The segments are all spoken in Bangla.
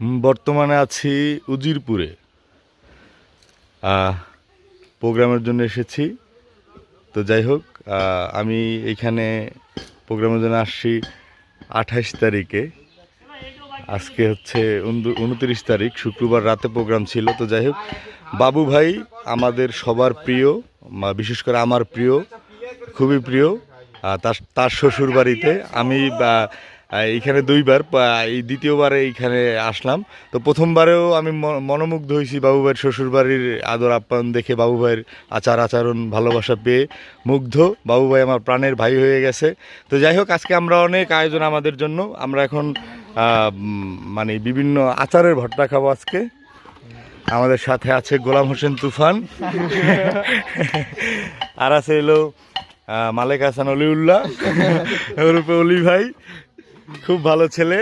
বর্তমানে আছি উজিরপুরে। প্রোগ্রামের জন্য এসেছি। তো যাই হোক, আমি এইখানে প্রোগ্রামের জন্য আসছি 28 তারিখে। আজকে হচ্ছে 29 তারিখ, শুক্রবার রাতে প্রোগ্রাম ছিল। তো যাই হোক, বাবু ভাই আমাদের সবার প্রিয়, বিশেষ করে আমার প্রিয়, খুবই প্রিয়। তার শ্বশুর বাড়িতে আমি এইখানে দুইবার, এই দ্বিতীয়বারে এইখানে আসলাম। তো প্রথমবারেও আমি মনোমুগ্ধ হয়েছি বাবু ভাইয়ের শ্বশুরবাড়ির আদর আপ্যায়ন দেখে, বাবু ভাইয়ের আচরণ ভালোবাসা পেয়ে মুগ্ধ। বাবু ভাই আমার প্রাণের ভাই হয়ে গেছে। তো যাই হোক, আজকে আমরা অনেক আয়োজন আমাদের জন্য। আমরা এখন মানে বিভিন্ন আচারের ভর্তা খাবো আজকে। আমাদের সাথে আছে গোলাম হোসেন তুফান, আর আছে এলো মালেক হাসান অলিউল্লাহ ওরূপে অলি ভাই, খুব ভালো ছেলে,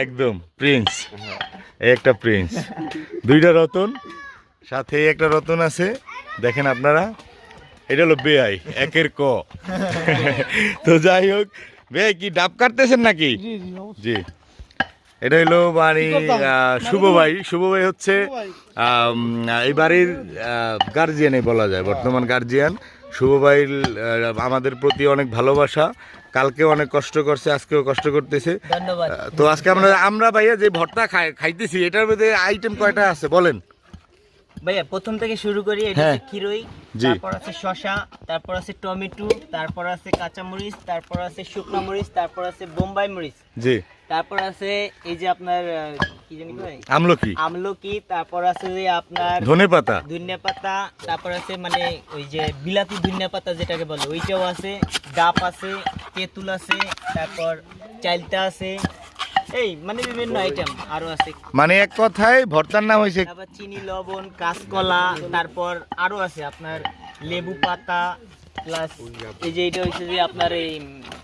একদম প্রিন্স। এই একটা প্রিন্স, দুইটা রতন, সাথে একটা রতন আছে, দেখেন আপনারা। এটা হলো বেআই, একের ক। তো যাই হোক, বেআই কি ডাব কাটতেছেন নাকি? জি, এটা হলো বাড়ি শুভ ভাই। শুভ ভাই হচ্ছে এই বাড়ির গার্জিয়ানে বলা যায়, বর্তমান গার্জিয়ান। শুভ ভাইয়ের আমাদের প্রতি অনেক ভালোবাসা। কালকেও অনেক কষ্ট করছে, আজকেও কষ্ট করতেছে। তো আজকে আমরা ভাইয়া যে ভর্তা খাইতেছি, এটার মধ্যে আইটেম কয়টা আছে বলেন ভাইয়া? প্রথম থেকে শুরু করি। এটা হচ্ছে খিরই, তারপর আছে শসা, তারপর আছে টমেটো, তারপর আছে কাঁচা মরিচ, তারপর আছে শুকনো মরিচ, তারপর আছে বোম্বাই মরিচ, জি, তারপর আছে এই যে আপনার কি জানি কয়, আমলকি, তারপর আছে যে আপনার ধনেপাতা, তারপর আছে মানে ওই যে বিলাতি ধনিয়া যেটাকে বলে, ওইটাও আছে, ডাব আছে, তেঁতুল আছে, তারপর চালতা আছে, এই মানে বিভিন্ন আইটেম আরো আছে। মানে এক কথায় ভর্তার নাম হইছে চিনি, লবণ, কাঁচকলা, তারপর আরো আছে আপনার লেবু পাতা, প্লাস এই যে এটা হইছে যে আপনার এই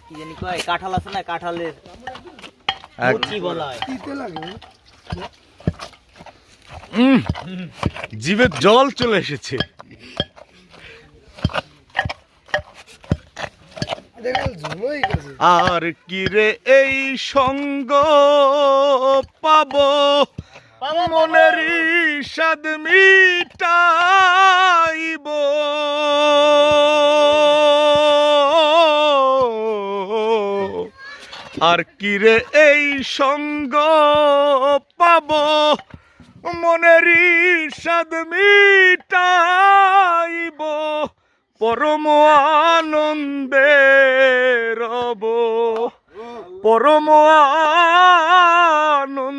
কি জানি কয়, কাঁঠাল আছে না, কাঁঠালের কি বলা হয়, জিভে জল চলে এসেছে। আর কি রে এই সঙ্গ পাবো, মনের স্বাদ মিটাইব, আর কি রে এই সঙ্গ পাবো, মনের স্বাদ মিটাইব, পরম আনন্দে রব, পরম আনন্দ।